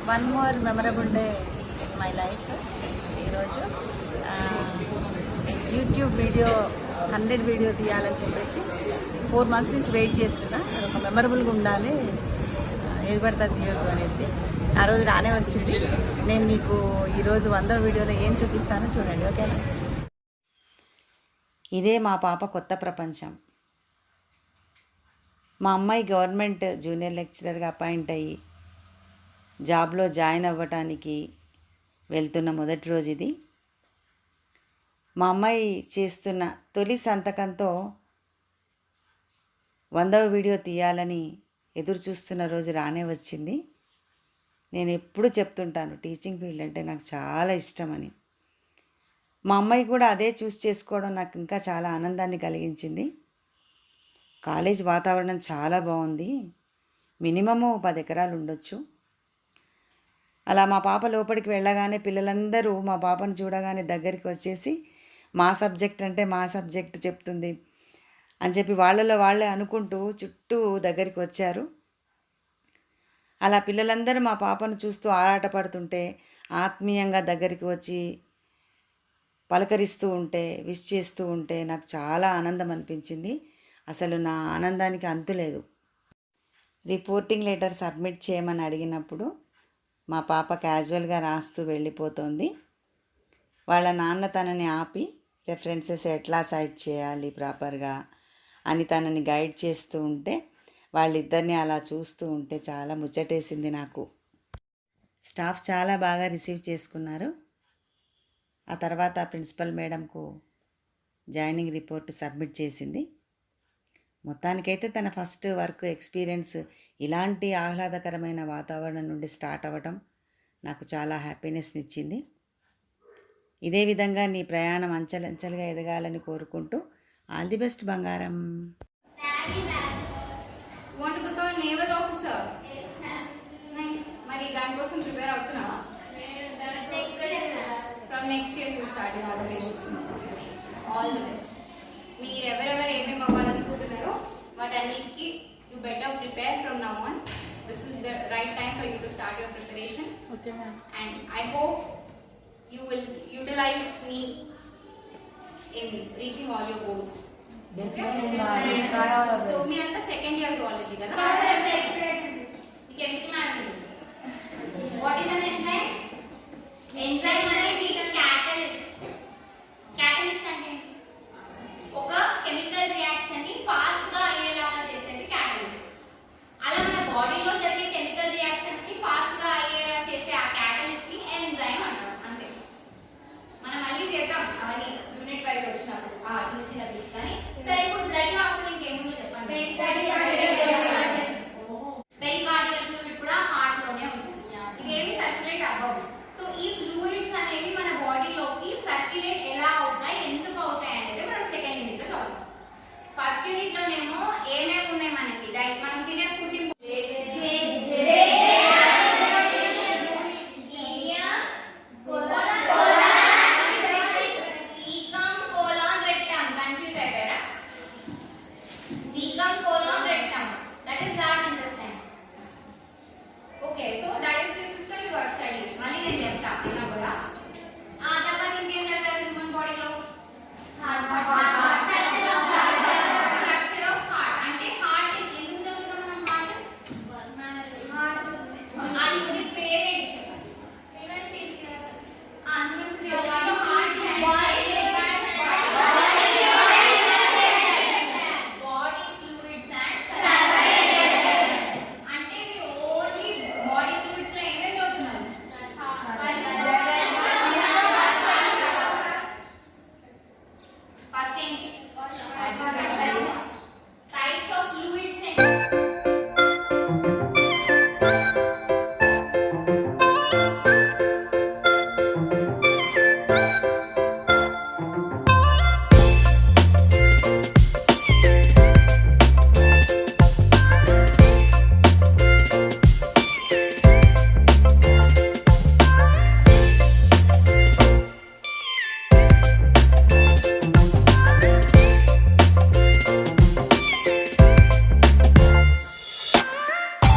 One more memorable day in my life. ఈరోజు YouTube video 100 video తీయాలని చెప్పేసి 4 months నుంచి వెయిట్ చేస్తున్నా. ఒక మెమరబుల్గా ఉండాలి, ఏది పడితే తీయొద్దు అనేసి ఆ రోజు రానే వచ్చింది. నేను మీకు ఈరోజు 100వ వీడియోలో ఏం చూపిస్తానో చూడండి, ఓకేనా? ఇదే మా పాప కొత్త ప్రపంచం. మా అమ్మాయి గవర్నమెంట్ జూనియర్ లెక్చరర్గా అపాయింట్ అయ్యి జాబ్లో జాయిన్ అవ్వటానికి వెళ్తున్న మొదటి రోజు ఇది. మా అమ్మాయి చేస్తున్న తొలి సంతకంతో 100వ వీడియో తీయాలని ఎదురు చూస్తున్న రోజు రానే వచ్చింది. నేను ఎప్పుడు చెప్తుంటాను, టీచింగ్ ఫీల్డ్ అంటే నాకు చాలా ఇష్టమని. మా అమ్మాయి కూడా అదే చూస్ చేసుకోవడం నాకు ఇంకా చాలా ఆనందాన్ని కలిగించింది. కాలేజ్ వాతావరణం చాలా బాగుంది, మినిమము 10 ఎకరాలు ఉండొచ్చు. అలా మా పాప లోపలికి వెళ్ళగానే పిల్లలందరూ మా పాపను చూడగానే దగ్గరికి వచ్చేసి మా సబ్జెక్ట్ అంటే మా సబ్జెక్ట్ చెప్తుంది అని చెప్పి వాళ్ళలో వాళ్ళే అనుకుంటూ చుట్టూ దగ్గరికి వచ్చారు. అలా పిల్లలందరూ మా పాపను చూస్తూ ఆరాటపడుతుంటే ఆత్మీయంగా దగ్గరికి వచ్చి పలకరిస్తూ ఉంటే, విష్ చేస్తూ ఉంటే నాకు చాలా ఆనందం అనిపించింది. అసలు నా ఆనందానికి అంతులేదు. రిపోర్టింగ్ లెటర్ సబ్మిట్ చేయమని అడిగినప్పుడు మా పాప క్యాజువల్గా రాస్తూ వెళ్ళిపోతుంది. వాళ్ళ నాన్న తనని ఆపి రెఫరెన్సెస్ ఎట్లా సైట్ చేయాలి ప్రాపర్గా అని తనని గైడ్ చేస్తూ ఉంటే వాళ్ళిద్దరిని అలా చూస్తూ ఉంటే చాలా ముచ్చటేసింది నాకు. స్టాఫ్ చాలా బాగా రిసీవ్ చేసుకున్నారు. ఆ తర్వాత ప్రిన్సిపల్ మేడంకు జాయినింగ్ రిపోర్ట్ సబ్మిట్ చేసింది. మొత్తానికైతే తన ఫస్ట్ వర్క్ ఎక్స్పీరియన్స్ ఇలాంటి ఆహ్లాదకరమైన వాతావరణం నుండి స్టార్ట్ అవ్వడం నాకు చాలా హ్యాపీనెస్ని ఇచ్చింది. ఇదే విధంగా నీ ప్రయాణం అంచెలంచెలుగా ఎదగాలని కోరుకుంటూ ఆల్ ది బెస్ట్ బంగారం. మీరు ఎవరెవరు ఏమేమి అవ్వాలనుకుంటున్నారో వాటన్నిటికీ you better prepare from now on. This is the right time for you to start your preparation. Okay ma'am. And I hope you will utilize me in reaching all your goals. Definitely. So, me and the second year zoology, kada?